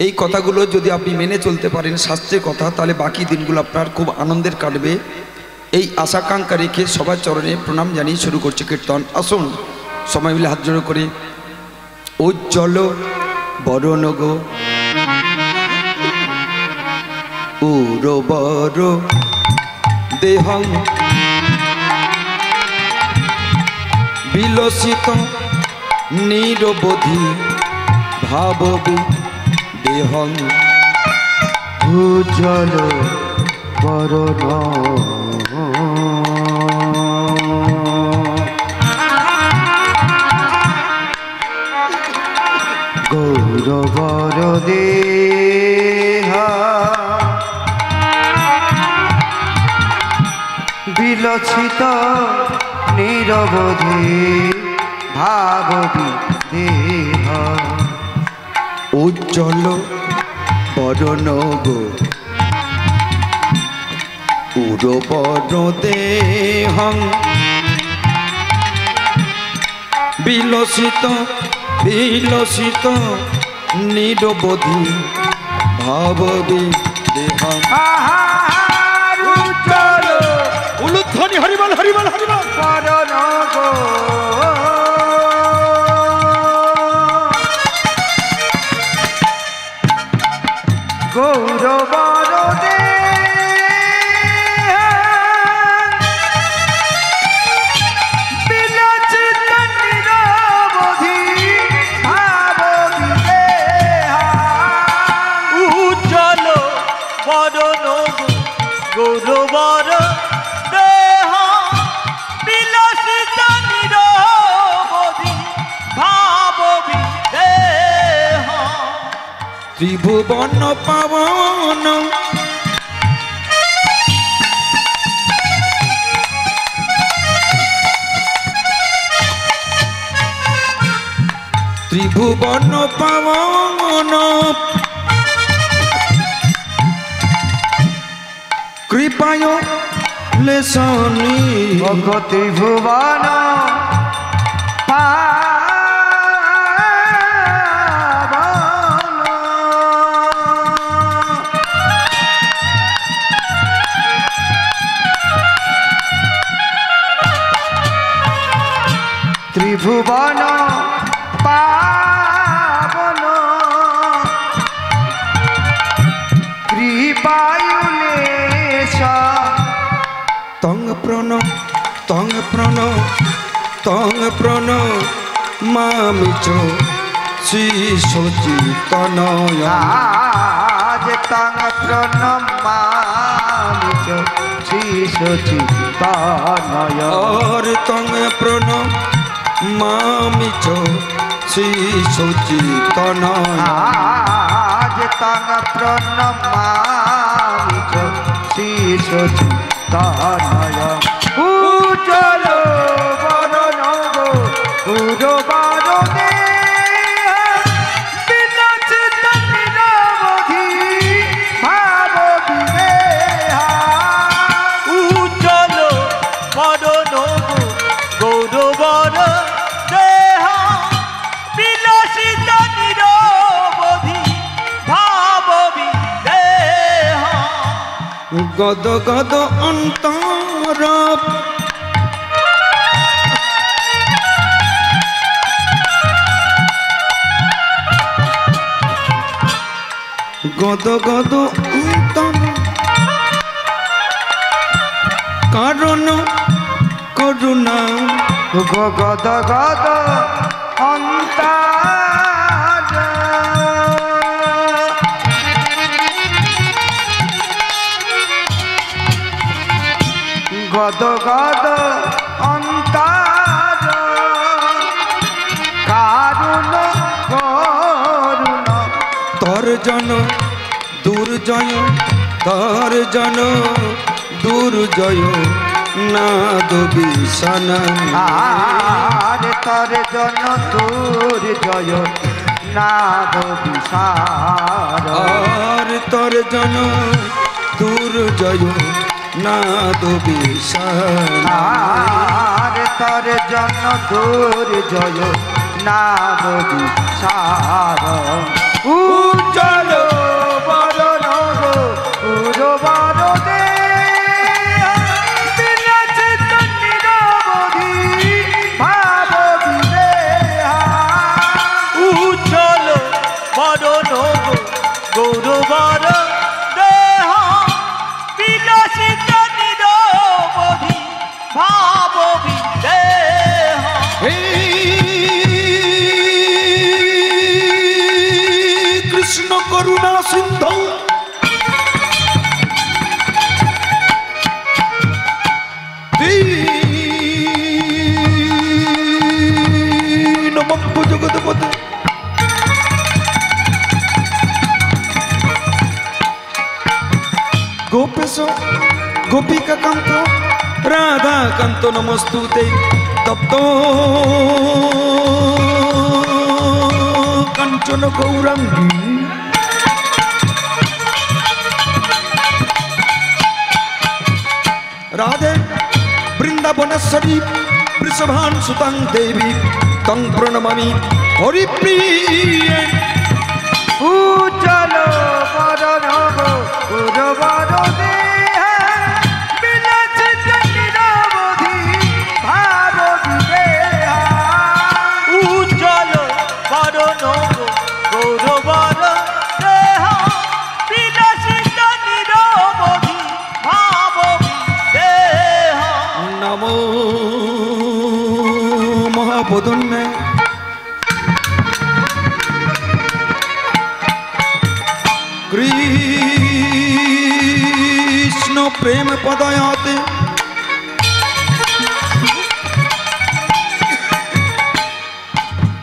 এই কথাগুলো যদি আপনি মেনে চলতে পারেন শাস্ত্রের কথা, তাহলে বাকি দিনগুলো আপনার খুব আনন্দের কাটবে। এই আশাকাঙ্ক্ষা রেখে সবার চরণে প্রণাম জানিয়ে শুরু করছে কীর্তন। আসুন সবাই মিলে হাত জোড়ো করে উজ্জ্বল বরণ গো উরবর দেহং বিলসিত নিরবধি ভাববি দেহং উজ্জ্বল বরণ গৌরবর দেহ বিলসিত নিরবধি ভাববি দেহ উজ্জ্বল বরণ গো উরবর দেহং বিলসিত বিলসিত নিরবধি ভাববি দেহং। উজ্জ্বল উলুধ্বনি হরিবল হরিবল হরিবল বরণ গো গৌরবর দেহ বিলসিত নিরবধি ভাববি দেহ উজ্জ্বল বরণ গৌরবর দেহ বিলসিত নিরবধি ভাববি দেহ ত্রিভুবন পাবন ত্রিভুবন পাবন কৃপায় লেশনি ত্রিভুবন ত্রিভুবন পাবন কৃপায়ুলেশ তং প্রণ তং প্রণ তং প্রণ মামিচ শ্রী সচিতনয় আজ তং প্রণমামি শ্রী সচিতনয় और तंग प्रण मामिच श्री सचितनय আজ তং প্রণমামি শ্রী সচিতনয় উজ্জ্বল বরণ গো উরবর দেহ বিলসিত নিরবধি ভাববি দেহ উজ্জ্বল বরণ গৌরবর দেহ বিলসিত নিরবধি ভাববি দেহ गद गद अंतर गद गद अंतर कारण करुणा গদ গদ অন্তর গদ গদ অন্তর কারুণ করুণ তর্জন দুর্জয় তর্জন দুর্জয় নাদ বিষণ আর তর জন দুর্জয় নাদ বিসার আর তর্জন দুর্জয় নাদ বিষণ আর তর জন দুর্জয় নাদ বিসার গৌরবর দেহ বিলাসিত নিরবধি ভাব বিদেহ হে কৃষ্ণ করুণা সিন্ধু দীনবন্ধু জগৎপতে গোপেশ গোপিকা কান্ত রাধা কান্ত নমস্তুতে তপ্ত কাঞ্চন গৌরাঙ্গী রাধে বৃন্দাবনেশ্বরী বৃষভান সুতাং দেবী তং প্রণমামি হরিপ্রিয়ে উজ্জ্বল বদন গৌরবর দেহ বিলাসিত নিরবধি ভাব বিদেহ উজ্জ্বল বরণ গৌরবর দেহ বিলাসিত নিরবধি ভাব বিদেহ নমো মহাপদন্যে কৃষ্ণ প্রেম পদয়াতে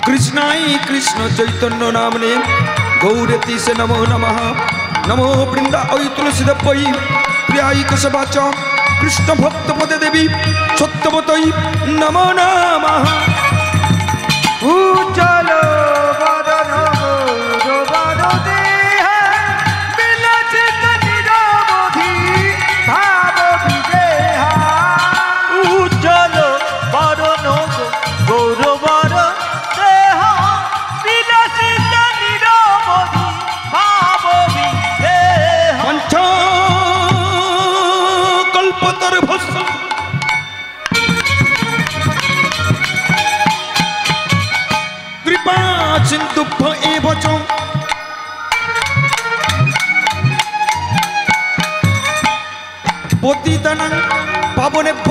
কৃষ্ণাই কৃষ্ণ চৈতন্য নামনে গৌরতি সে নমো নমঃ নমো বৃন্দা ওই তুলসী দেবী প্রিয়াই কৃষ্ণবাচ কৃষ্ণ ভক্ত পদে দেবী সত্যবতই নমো নমঃ উজ্জ্বল বদন গৌরবর দেহ বিলাসিত নিরবধি ভাব বিদেহ উজ্জ্বল বরণ গৌরবর দেহ বিলাসিত নিরবধি ভাব বিদেহ পঞ্চ কল্পতর ভস্ম কৃপা সিন্ধুভ্য এব চ পতিতানাং পাবনেভ্য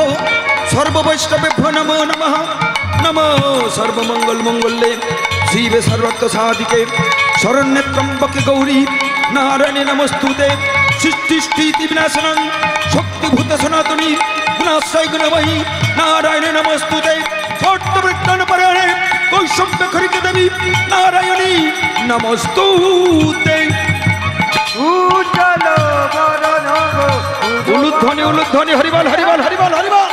সর্ববৈষ্ণবেভ্য নমো নমঃ নমো সর্বমঙ্গল মঙ্গলে শিবে সর্বত্র সাধিকে শরণ্যে ত্রম্বকে গৌরী নারায়ণে নমস্তুতে সৃষ্টিস্থিতি বিনাশনং শক্তিভূত সনাতনী গুণাশ্রয় গুণময়ী নারায়ণে নমস্তুতে ভট্টবৃত্তান পরায়ণে কৈশব্য খরিকে দেবী নারায়ণী নমস্তুতে উজ্জ্বল বদন উলুধ্বনি উলুধ্বনি হরিবল হরিবল হরিবল হরিবল